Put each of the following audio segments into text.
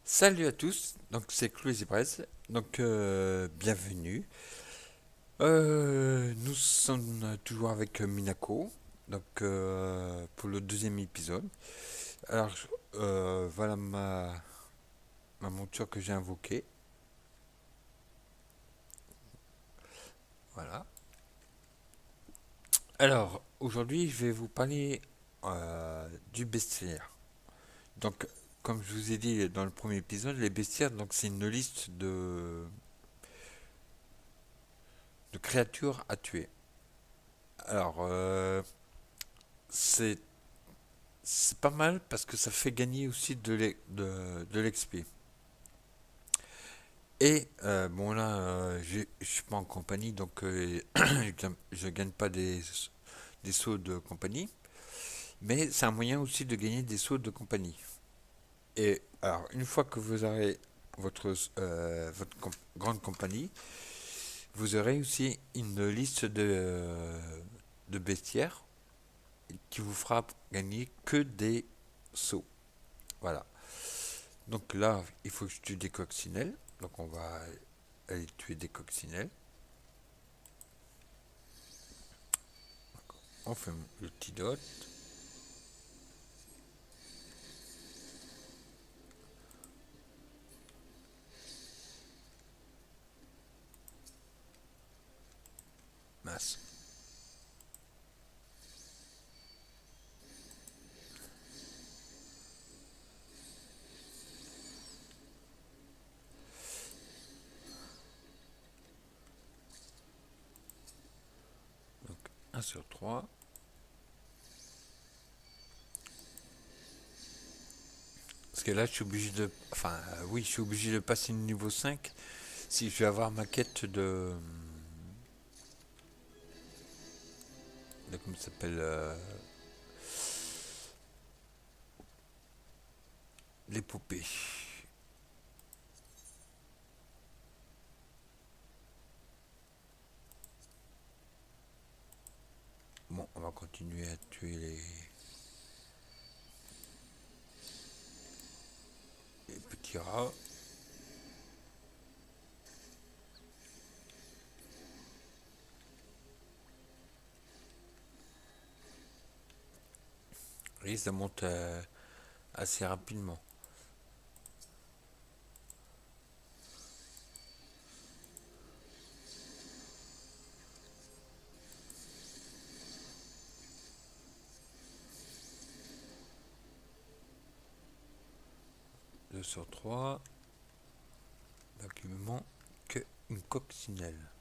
Salut à tous, donc c'est Chloé Brez, donc bienvenue. Nous sommes toujours avec Minako, donc pour le deuxième épisode. Alors voilà ma monture que j'ai invoquée, voilà. Alors aujourd'hui je vais vous parler du bestiaire. Donc comme je vous ai dit dans le premier épisode, les bestiaires donc c'est une liste de créatures à tuer. Alors c'est C'est pas mal parce que ça fait gagner aussi de l'XP. Et bon là, je suis pas en compagnie, donc je gagne pas des sauts de compagnie. Mais c'est un moyen aussi de gagner des sauts de compagnie. Et alors, une fois que vous aurez votre grande compagnie, vous aurez aussi une liste de bestiaires qui vous fera gagner que des sauts. Voilà. Donc là, il faut que je tue des coccinelles. Donc on va aller tuer des coccinelles. On fait le petit dot. Masse. Donc 1 sur 3. Parce que là, je suis obligé de... Enfin, oui, je suis obligé de passer le niveau 5 si je vais avoir ma quête de comment ça s'appelle l'épopée. Bon, on va continuer à tuer les petits rats. Et ça monte assez rapidement. 2 sur 3. Donc il me manque une coccinelle.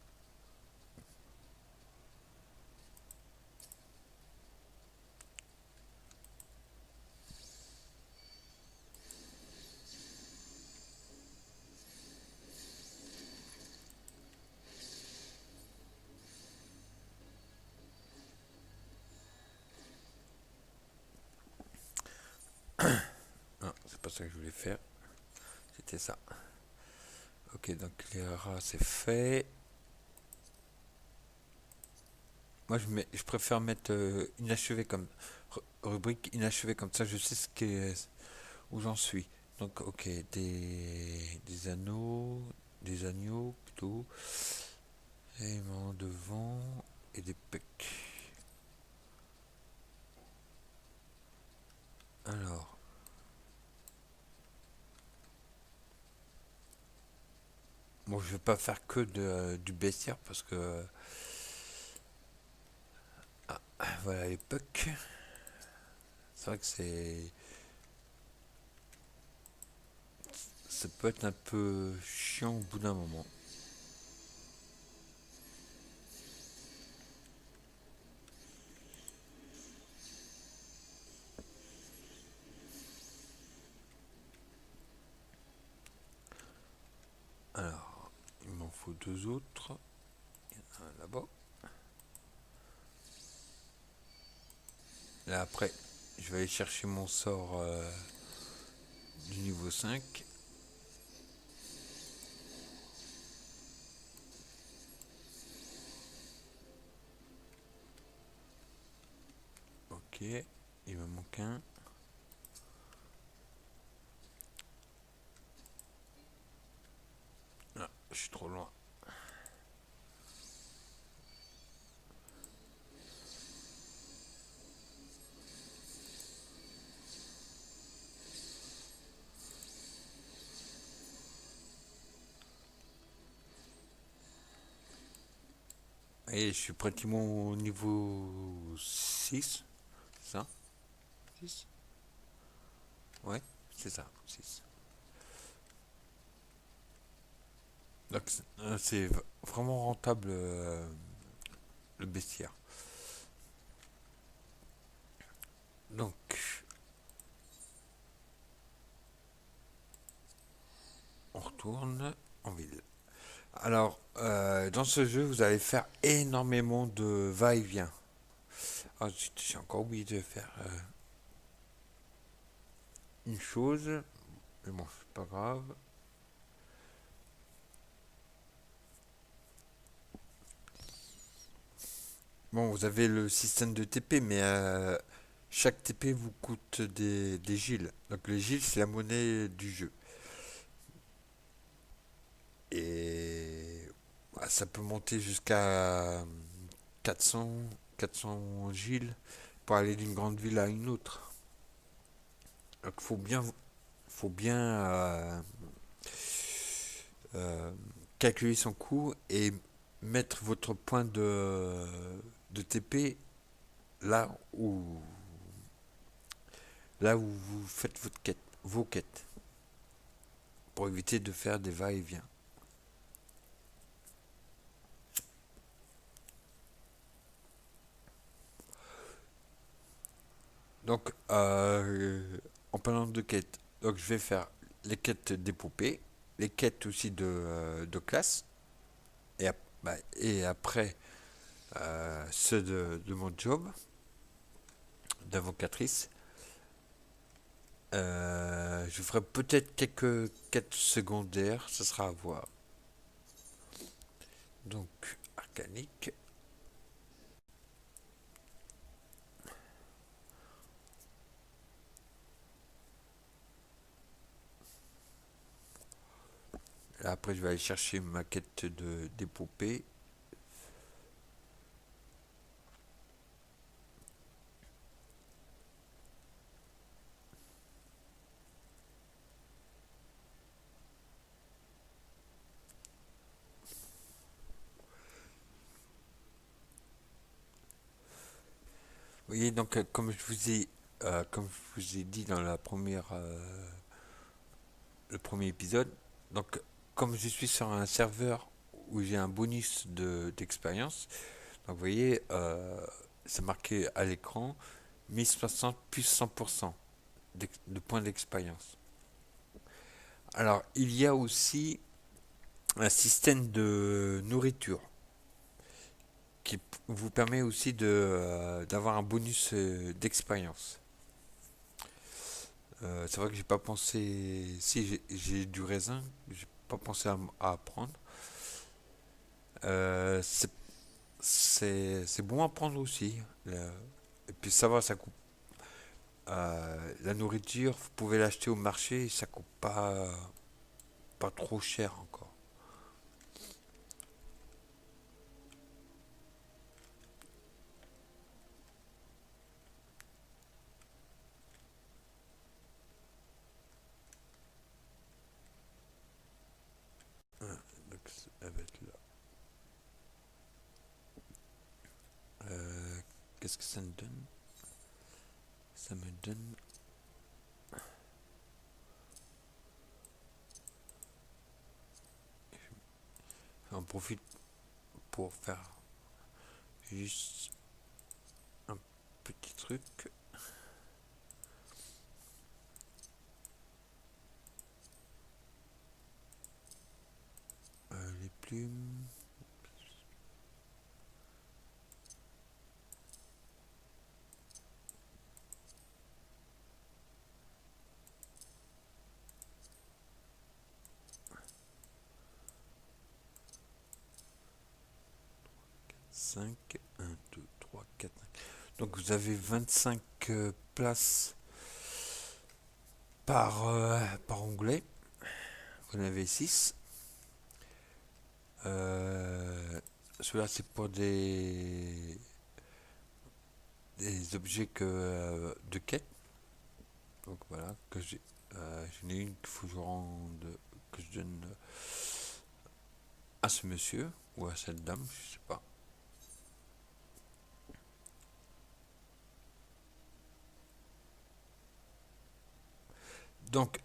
Non, c'est pas ça que je voulais faire. C'était ça. Ok, donc les rats, c'est fait. Moi, je préfère mettre inachevé comme rubrique inachevé comme ça, je sais où j'en suis. Donc, ok, des anneaux, des agneaux plutôt, et en devant et des pecs. Alors, bon, je vais pas faire que du bestiaire parce que voilà les pecs. C'est vrai que ça peut être un peu chiant au bout d'un moment. Alors, il m'en faut deux autres. Il y en a un là-bas. Là après, je vais aller chercher mon sort du niveau 5. Ok, il me manque un. Je suis trop loin. Et je suis pratiquement au niveau 6, c'est ça? 6. Ouais, c'est ça, 6. Donc c'est vraiment rentable le bestiaire. Donc on retourne en ville. Alors dans ce jeu vous allez faire énormément de va-et-vient. Ah, j'ai encore oublié de faire une chose, mais bon c'est pas grave. Bon vous avez le système de TP mais chaque TP vous coûte des giles. Donc les giles c'est la monnaie du jeu. Et bah, ça peut monter jusqu'à 400, 400 Gilles pour aller d'une grande ville à une autre. Donc faut bien euh, calculer son coût et mettre votre point de TP là où, là où vous faites vos quêtes pour éviter de faire des va-et-vient. Donc, en parlant de quêtes, donc je vais faire les quêtes des poupées, les quêtes aussi de classe, et après ceux de mon job d'avocatrice. Je ferai peut-être quelques quêtes secondaires, ce sera à voir. Donc, arcanique. Là, après, je vais aller chercher ma quête des poupées. Vous voyez, donc, comme je vous ai dit dans le premier épisode, donc, comme je suis sur un serveur où j'ai un bonus d'expérience, donc vous voyez, c'est marqué à l'écran 1060 plus 100% de points d'expérience. Alors, il y a aussi un système de nourriture qui vous permet aussi d'avoir un bonus d'expérience. C'est vrai que j'ai pas pensé. Si j'ai du raisin, j'ai pas pensé à prendre. C'est bon à prendre aussi. Et puis ça va, ça coûte. La nourriture, vous pouvez l'acheter au marché, ça coûte pas trop cher encore. Donc, ça va être là. Euh, Qu'est-ce que ça me donne? Ça me donne. J'en profite pour faire juste un petit truc. Les plumes. 5, 1, 2, 3, 4. Donc vous avez 25 places par onglet. Vous en avez 6. Euh, Cela c'est pour des objets de quête. Donc voilà, j'en ai une qu'il faut que je rende, que je donne à ce monsieur ou à cette dame, je sais pas. Donc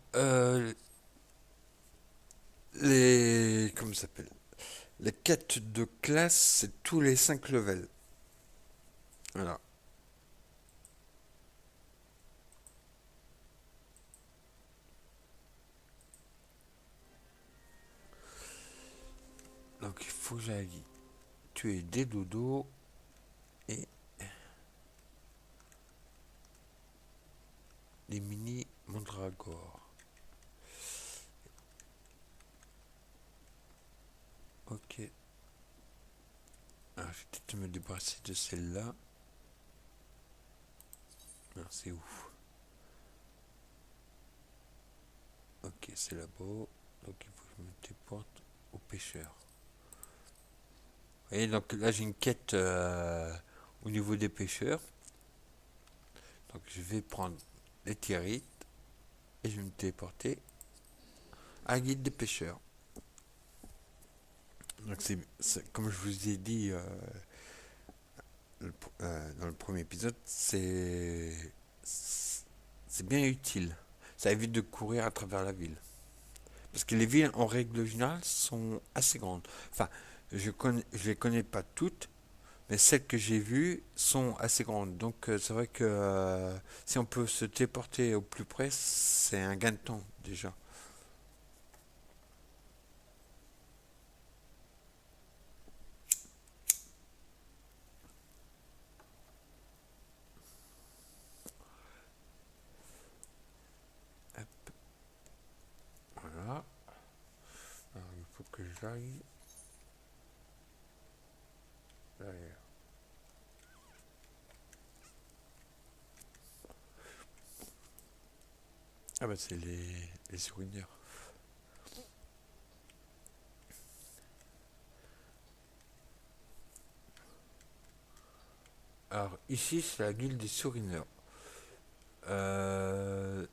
comment ça s'appelle? Les quêtes de classe, c'est tous les 5 levels. Voilà. Donc il faut que j'aille tuer des dodos et des mini mandragores. Ok. Alors, je vais peut-être me débarrasser de celle-là. Non, c'est où? Ok, c'est là-bas. Donc il faut que je me téléporte au pêcheur. Et donc là j'ai une quête au niveau des pêcheurs. Donc je vais prendre les tierites et je vais me téléporter à la guide des pêcheurs. Donc comme je vous ai dit dans le premier épisode, c'est bien utile. Ça évite de courir à travers la ville. Parce que les villes, en règle générale, sont assez grandes. Enfin, je les connais pas toutes, mais celles que j'ai vues sont assez grandes. Donc, c'est vrai que si on peut se téléporter au plus près, c'est un gain de temps déjà. Hop, voilà. Alors, il faut que j'aille derrière. Ah bah c'est les souvenirs. Alors ici c'est la guilde des sourineurs. Euh,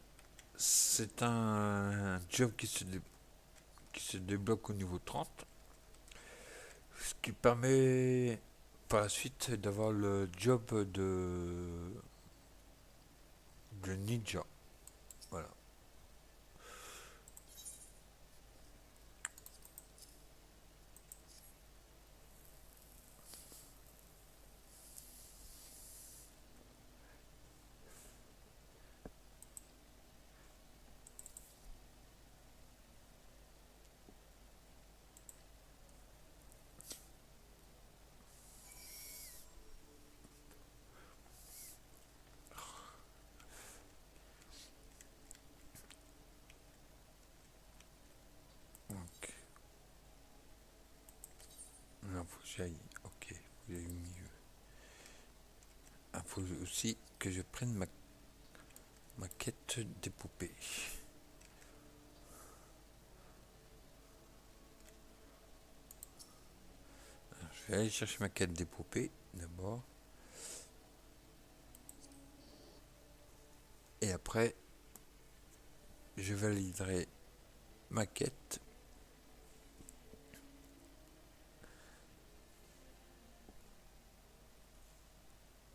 c'est un job qui se débloque au niveau 30. Ce qui permet par la suite d'avoir le job de ninja. Voilà. Donc, là, faut que j'aille. Ok, faut que j'aille au milieu. Il faut aussi que je prenne ma quête des poupées. Alors, je vais aller chercher ma quête des poupées d'abord. Et après, je validerai ma quête.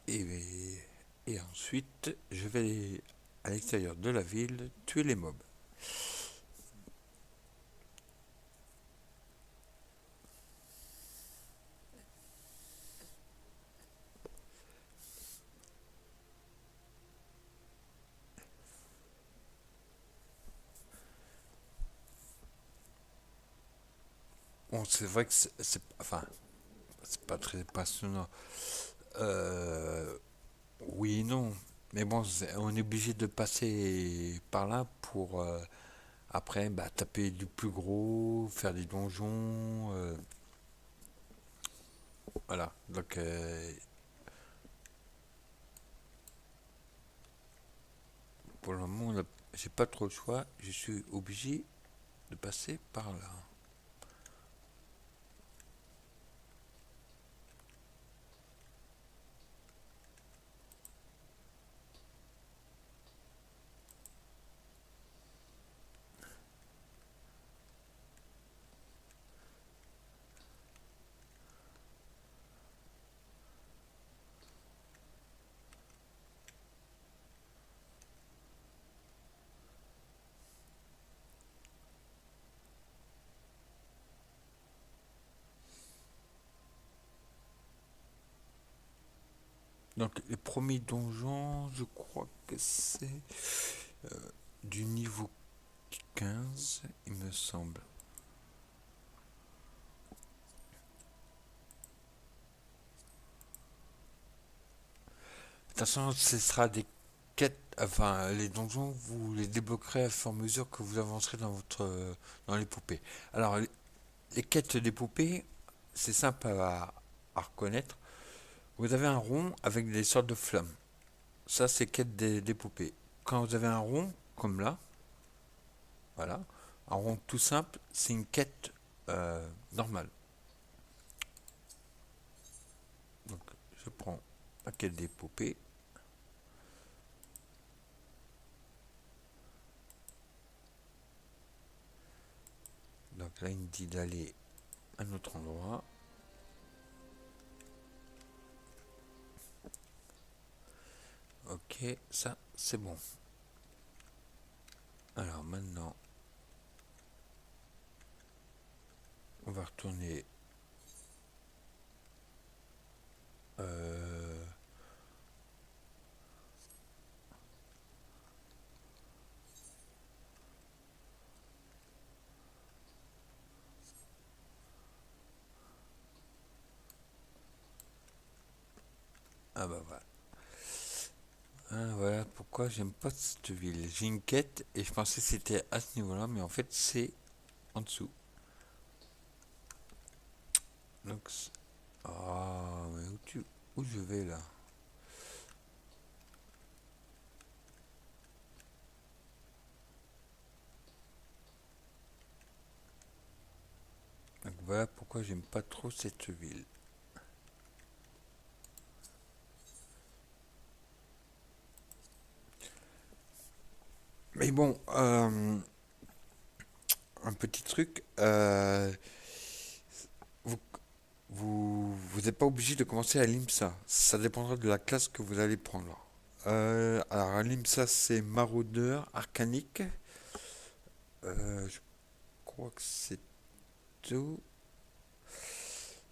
Et, et ensuite, je vais à l'extérieur de la ville tuer les mobs. Bon, c'est vrai que enfin, c'est pas très passionnant. Euh, oui et non. Mais bon, on est obligé de passer par là pour après bah, taper du plus gros, faire des donjons. Voilà. Donc pour le moment, j'ai pas trop le choix. Je suis obligé de passer par là. Donc les premiers donjons, je crois que c'est du niveau 15, il me semble. De toute façon, ce sera des quêtes, enfin les donjons, vous les débloquerez à fur et à mesure que vous avancerez dans dans les poupées. Alors les quêtes des poupées, c'est simple à reconnaître. Vous avez un rond avec des sortes de flammes. Ça, c'est quête des poupées. Quand vous avez un rond, comme là, voilà, un rond tout simple, c'est une quête normale. Donc, je prends la quête des poupées. Donc là, il me dit d'aller à un autre endroit. Ok, ça, c'est bon. Alors maintenant, on va retourner. euh, ah bah voilà. Ah, voilà pourquoi j'aime pas cette ville. J'ai une quête et je pensais que c'était à ce niveau-là, mais en fait c'est en dessous. Donc, ah, mais où je vais là? Donc voilà pourquoi j'aime pas trop cette ville. Mais bon, un petit truc, vous, vous n'êtes pas obligé de commencer à l'IMSA. Ça dépendra de la classe que vous allez prendre. Alors à l'IMSA c'est maraudeur, arcanique. Je crois que c'est tout.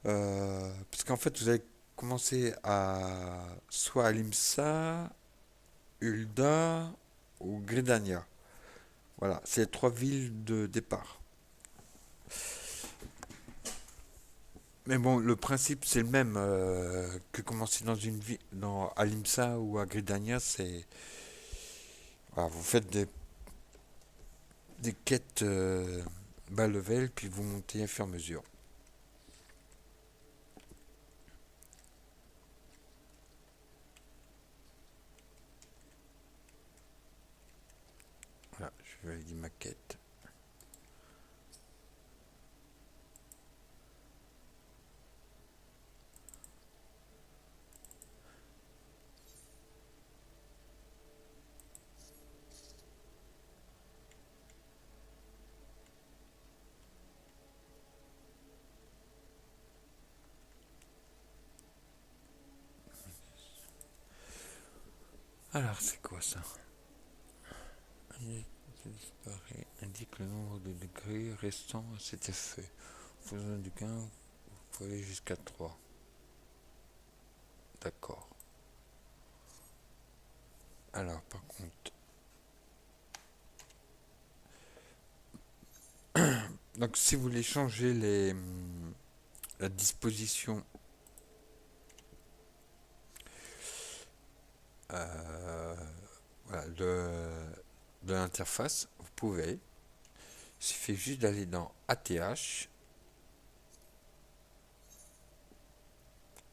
Parce qu'en fait vous allez commencer à soit à l'IMSA, Ulda ou Gridania. Voilà, c'est les trois villes de départ. Mais bon, le principe c'est le même que commencer dans une ville, dans à l'IMSA ou à Gridania, c'est voilà, vous faites des quêtes bas level puis vous montez à fur et à mesure. Voilà, je vais valider ma quête. Alors c'est quoi ça? Indique le nombre de degrés restants à cet effet. Faisant du gain, vous pouvez aller jusqu'à 3. D'accord. Alors par contre, donc si vous voulez changer la disposition euh, voilà, de l'interface, vous pouvez. Il suffit juste d'aller dans ATH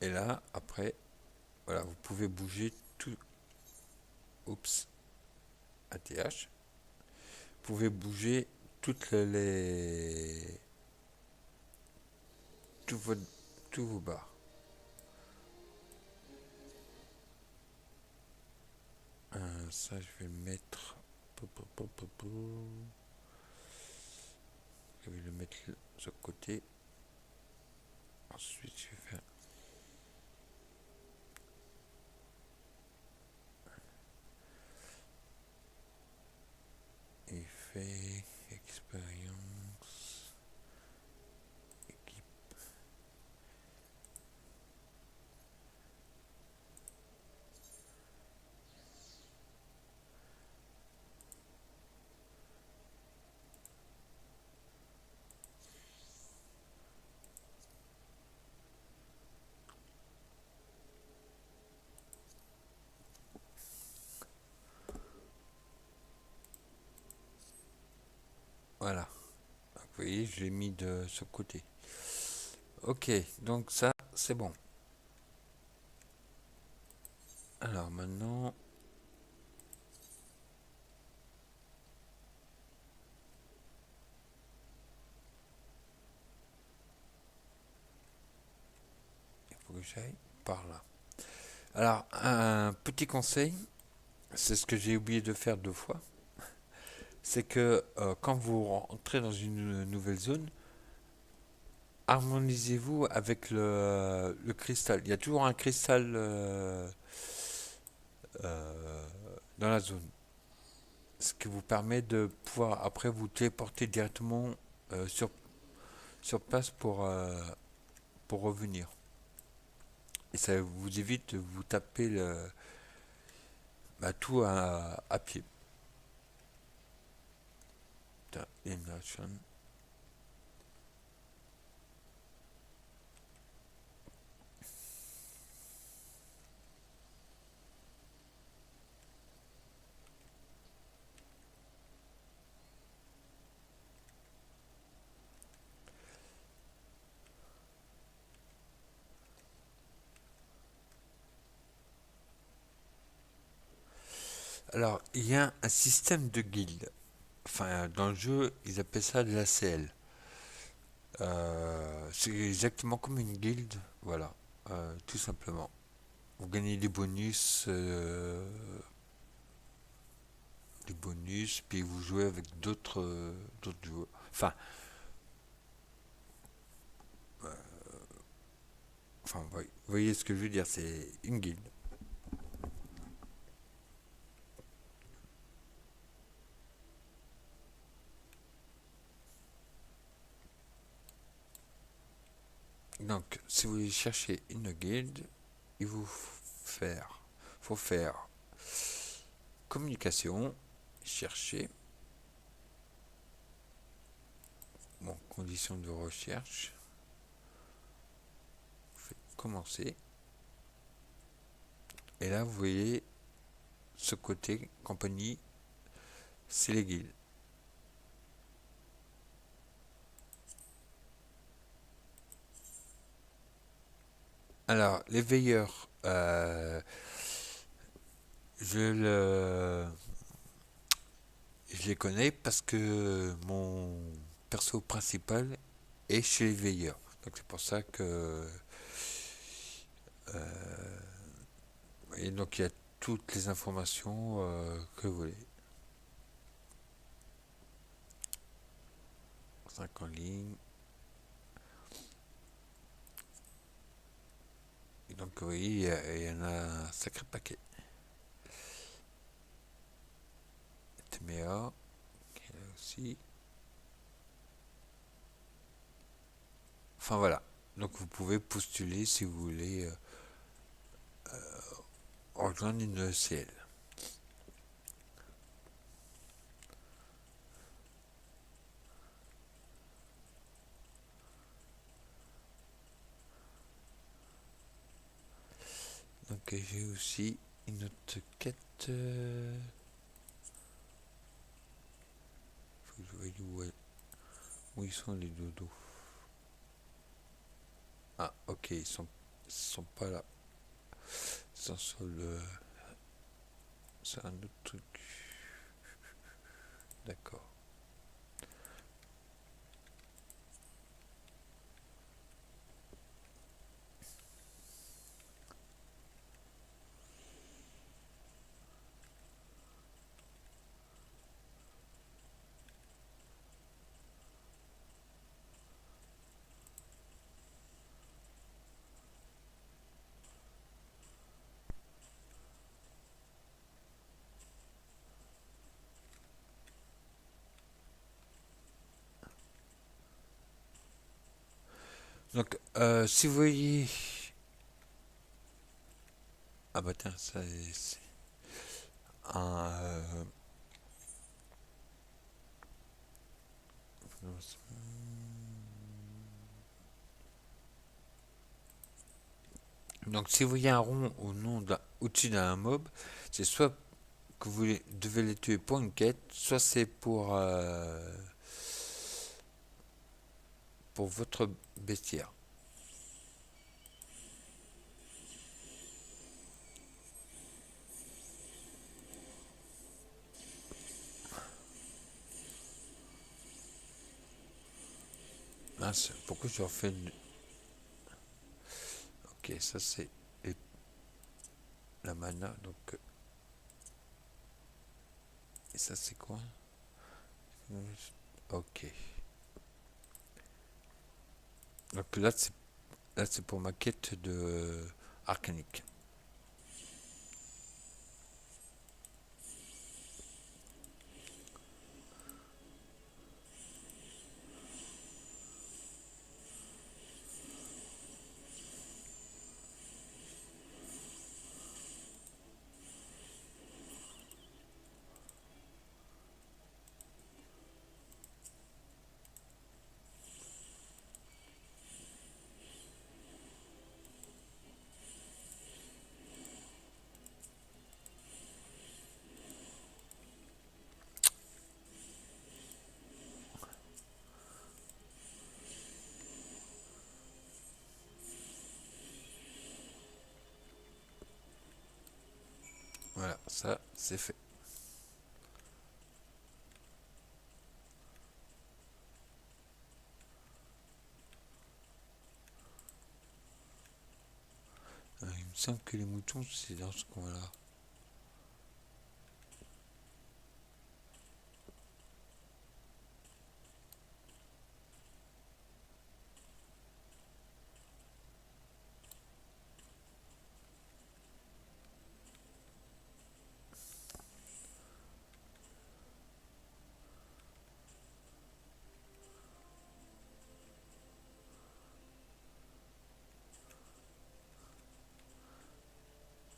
et là après, voilà, vous pouvez bouger tout. Oups, ATH. Vous pouvez bouger toutes tous vos, tous vos barres. Ça, je vais le mettre. Je vais le mettre sur le côté. Ensuite, je vais faire effet, expérience, équipe. Voilà. Donc, vous voyez, je l'ai mis de ce côté. Ok, donc ça, c'est bon. Alors maintenant, il faut que j'aille par là. Alors, un petit conseil, c'est ce que j'ai oublié de faire 2 fois, c'est que quand vous rentrez dans une nouvelle zone, harmonisez-vous avec le cristal. Il y a toujours un cristal euh, dans la zone, ce qui vous permet de pouvoir après vous téléporter directement sur place pour revenir. Et ça vous évite de vous taper tout à pied. Immersion. Alors, il y a un système de guildes. Enfin, dans le jeu, ils appellent ça de l'ACL. C'est exactement comme une guilde, voilà, tout simplement. Vous gagnez des bonus, puis vous jouez avec d'autres joueurs. Enfin, vous voyez ce que je veux dire, c'est une guilde. Donc, si vous cherchez une guilde, il faut faire communication, chercher, bon, conditions de recherche, commencer, et là vous voyez ce côté compagnie, c'est les guildes. Alors, les veilleurs, je le, je les connais parce que mon perso principal est chez les veilleurs. Donc c'est pour ça que et donc il y a toutes les informations que vous voulez. 5 en ligne. Et donc vous voyez, il y en a un sacré paquet. TMA, qui est là aussi. Enfin voilà. Donc vous pouvez postuler si vous voulez rejoindre une ECL. Donc j'ai aussi une autre quête. Faut que je voie où ils sont les dodos. Ah ok, ils sont pas là. Ils sont sur le. C'est un autre truc. D'accord. Donc si vous voyez. Ah bah tiens, ça c'est un. Donc si vous voyez un rond au-dessus d'un mob, c'est soit que devez les tuer pour une quête, soit c'est pour pour votre bestiaire. Mince, pourquoi je refais une... Ok, ça c'est la mana, donc... Et ça c'est quoi? Ok. Donc là c'est pour ma quête de arcanique. Voilà, ça c'est fait. Il me semble que les moutons c'est dans ce coin-là.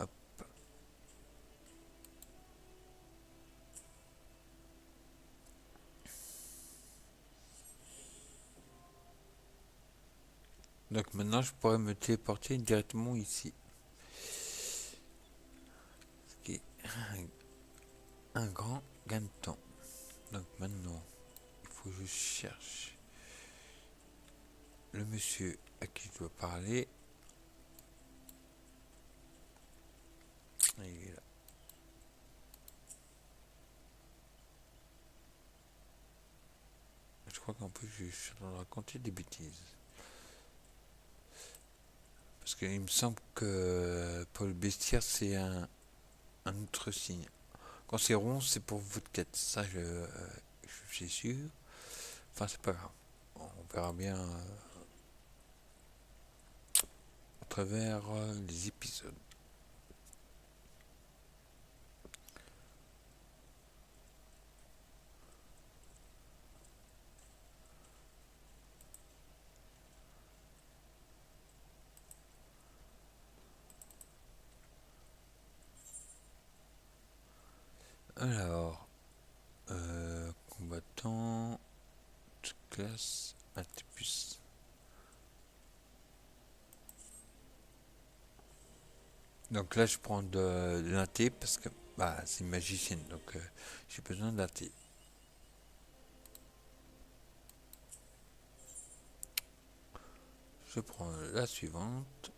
Hop. Donc maintenant je pourrais me téléporter directement ici. Ce qui est un grand gain de temps. Donc maintenant, il faut que je cherche le monsieur à qui je dois parler. Il est là. Je crois qu'en plus je suis en train de raconter des bêtises. Parce qu'il me semble que pour le bestiaire c'est un autre signe. Quand c'est rond, c'est pour votre quête. Ça, je suis sûr. Enfin, c'est pas grave. On verra bien à travers les épisodes. Alors, combattant, classe, Atipus. Donc là, je prends de l'inté parce que bah, c'est une magicienne, donc j'ai besoin d'inté. Je prends la suivante.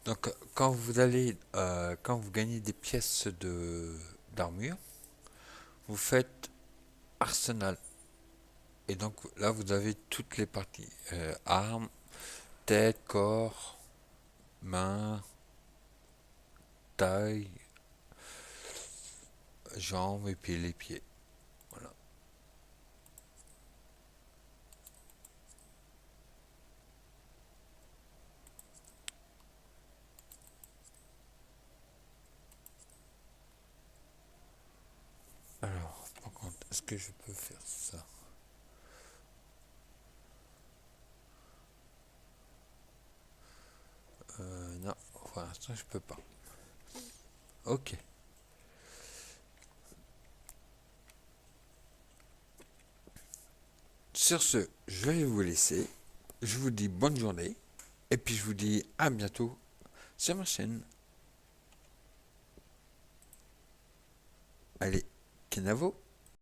Donc quand vous gagnez des pièces d'armure, vous faites arsenal. Et donc là, vous avez toutes les parties. Armes, tête, corps, main, taille, jambes et puis les pieds. Voilà. Alors, par contre, est-ce que je peux faire ça? Non, pour l'instant, je peux pas. Ok. Sur ce, je vais vous laisser. Je vous dis bonne journée. Et puis je vous dis à bientôt sur ma chaîne. Allez, Kenavo.